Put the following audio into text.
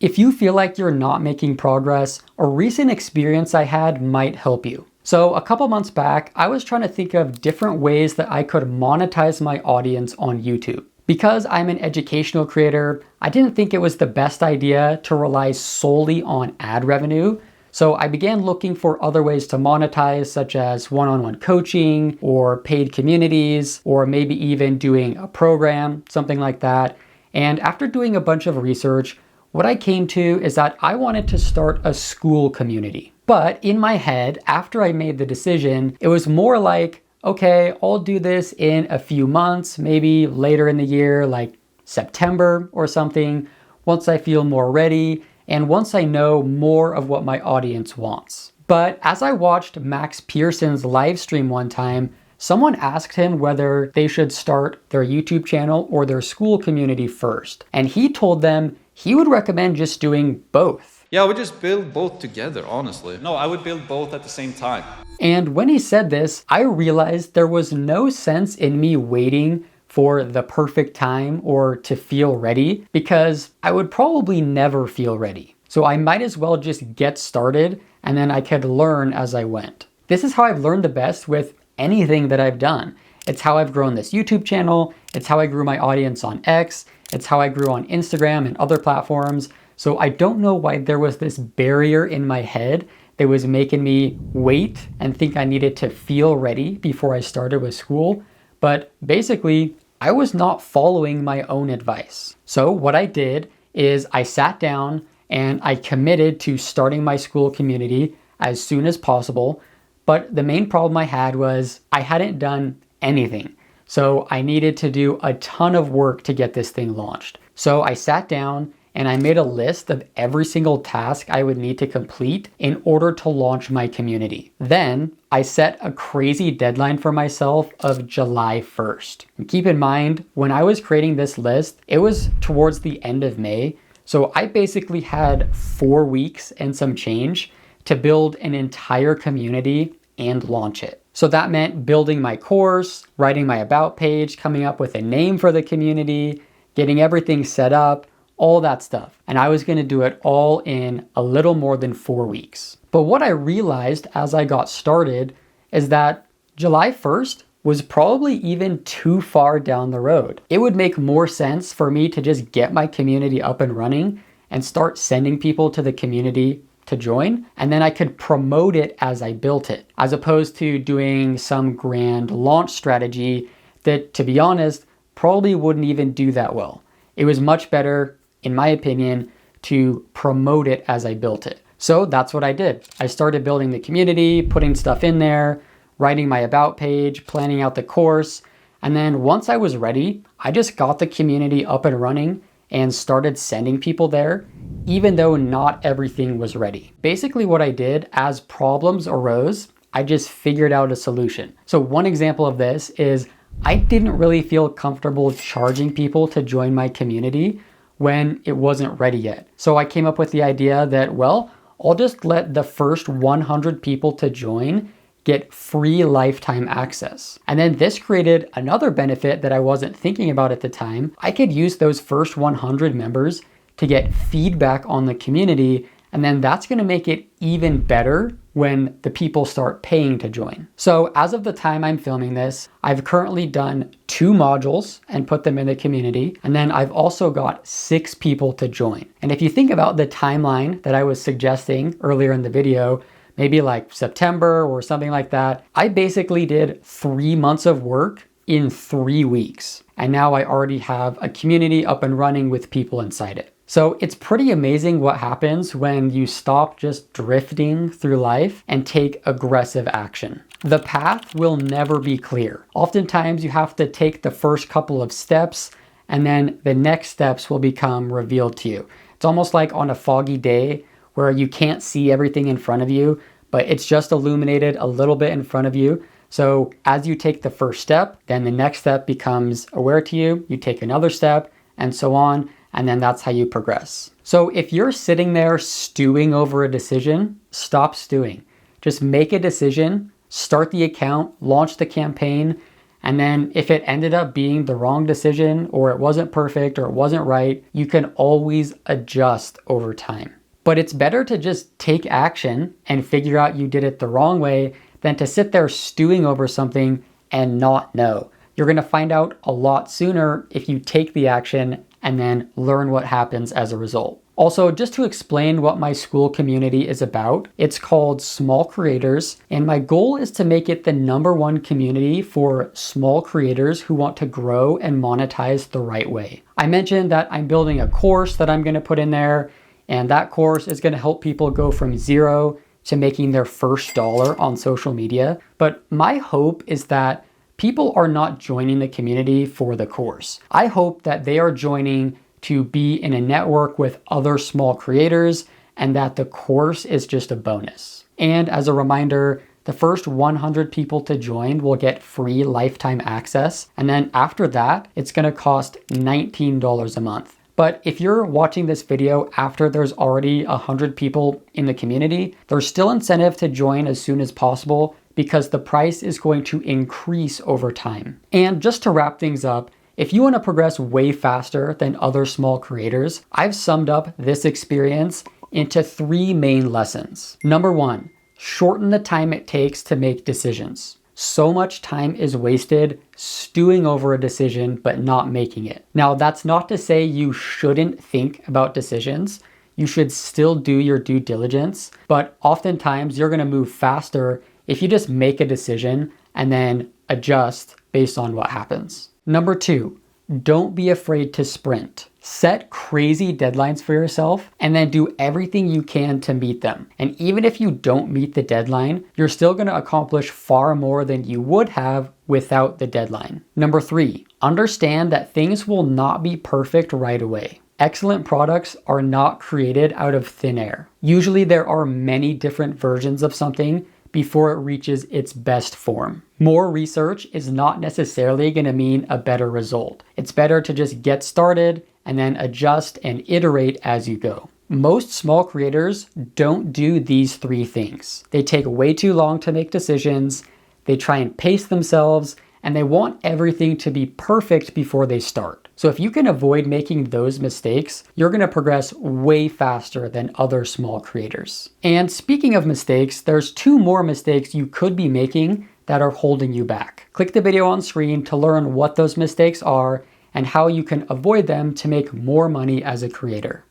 If you feel like you're not making progress, a recent experience I had might help you. So a couple months back, I was trying to think of different ways that I could monetize my audience on YouTube. Because I'm an educational creator, I didn't think it was the best idea to rely solely on ad revenue. So I began looking for other ways to monetize, such as one-on-one coaching or paid communities, or maybe even doing a program, something like that. And after doing a bunch of research, what I came to is that I wanted to start a school community. But in my head, after I made the decision, it was more like, okay, I'll do this in a few months, maybe later in the year, like September or something, once I feel more ready and once I know more of what my audience wants. But as I watched Max Pearson's live stream one time, someone asked him whether they should start their YouTube channel or their school community first. And he told them he would recommend just doing both. Yeah, I would just build both together, honestly. No, I would build both at the same time. And when he said this, I realized there was no sense in me waiting for the perfect time or to feel ready, because I would probably never feel ready. So I might as well just get started and then I could learn as I went. This is how I've learned the best with anything that I've done. It's how I've grown this YouTube channel. It's how I grew my audience on X. It's how I grew on Instagram and other platforms. So I don't know why there was this barrier in my head that was making me wait and think I needed to feel ready before I started with school. But basically, I was not following my own advice. So what I did is I sat down and I committed to starting my school community as soon as possible. But the main problem I had was I hadn't done anything. So I needed to do a ton of work to get this thing launched. So I sat down and I made a list of every single task I would need to complete in order to launch my community. Then I set a crazy deadline for myself of July 1st. And keep in mind, when I was creating this list, it was towards the end of May. So I basically had 4 weeks and some change to build an entire community and launch it. So that meant building my course, writing my about page, coming up with a name for the community, getting everything set up, all that stuff. And I was gonna do it all in a little more than 4 weeks. But what I realized as I got started is that July 1st was probably even too far down the road. It would make more sense for me to just get my community up and running and start sending people to the community to join, and then I could promote it as I built it, as opposed to doing some grand launch strategy that, to be honest, probably wouldn't even do that well. It was much better, in my opinion, to promote it as I built it. So that's what I did. I started building the community, putting stuff in there, writing my about page, planning out the course, and then once I was ready, I just got the community up and running and started sending people there, even though not everything was ready. Basically what I did, as problems arose, I just figured out a solution. So one example of this is I didn't really feel comfortable charging people to join my community when it wasn't ready yet. So I came up with the idea that, well, I'll just let the first 100 people to join get free lifetime access. And then this created another benefit that I wasn't thinking about at the time. I could use those first 100 members to get feedback on the community, and then that's gonna make it even better when the people start paying to join. So as of the time I'm filming this, I've currently done 2 modules and put them in the community, and then I've also got 6 people to join. And if you think about the timeline that I was suggesting earlier in the video, maybe like September or something like that, I basically did 3 months of work in 3 weeks. And now I already have a community up and running with people inside it. So it's pretty amazing what happens when you stop just drifting through life and take aggressive action. The path will never be clear. Oftentimes you have to take the first couple of steps and then the next steps will become revealed to you. It's almost like on a foggy day where you can't see everything in front of you, but it's just illuminated a little bit in front of you. So as you take the first step, then the next step becomes aware to you, you take another step, and so on, and then that's how you progress. So if you're sitting there stewing over a decision, stop stewing. Just make a decision, start the account, launch the campaign, And then if it ended up being the wrong decision, or it wasn't perfect, or it wasn't right, you can always adjust over time. But it's better to just take action and figure out you did it the wrong way than to sit there stewing over something and not know. You're going to find out a lot sooner if you take the action and then learn what happens as a result. Also, just to explain what my Skool community is about, it's called Small Creators, and my goal is to make it the #1 community for small creators who want to grow and monetize the right way. I mentioned that I'm building a course that I'm going to put in there, and that course is going to help people go from zero to making their first dollar on social media. But my hope is that people are not joining the community for the course. I hope that they are joining to be in a network with other small creators, and that the course is just a bonus. And as a reminder, the first 100 people to join will get free lifetime access. And then after that, it's going to cost $19 a month. But if you're watching this video after there's already 100 people in the community, there's still incentive to join as soon as possible because the price is going to increase over time. And just to wrap things up, if you want to progress way faster than other small creators, I've summed up this experience into 3 main lessons. Number 1, shorten the time it takes to make decisions. So much time is wasted stewing over a decision but not making it. Now, that's not to say you shouldn't think about decisions. You should still do your due diligence, but oftentimes you're going to move faster if you just make a decision and then adjust based on what happens. Number 2, don't be afraid to sprint. Set crazy deadlines for yourself and then do everything you can to meet them. And even if you don't meet the deadline, you're still going to accomplish far more than you would have without the deadline. Number 3, understand that things will not be perfect right away. Excellent products are not created out of thin air. Usually there are many different versions of something before it reaches its best form. More research is not necessarily going to mean a better result. It's better to just get started and then adjust and iterate as you go. Most small creators don't do these 3 things. They take way too long to make decisions, they try and pace themselves, and they want everything to be perfect before they start. So if you can avoid making those mistakes, you're going to progress way faster than other small creators. And speaking of mistakes, there's 2 more mistakes you could be making that are holding you back. Click the video on screen to learn what those mistakes are and how you can avoid them to make more money as a creator.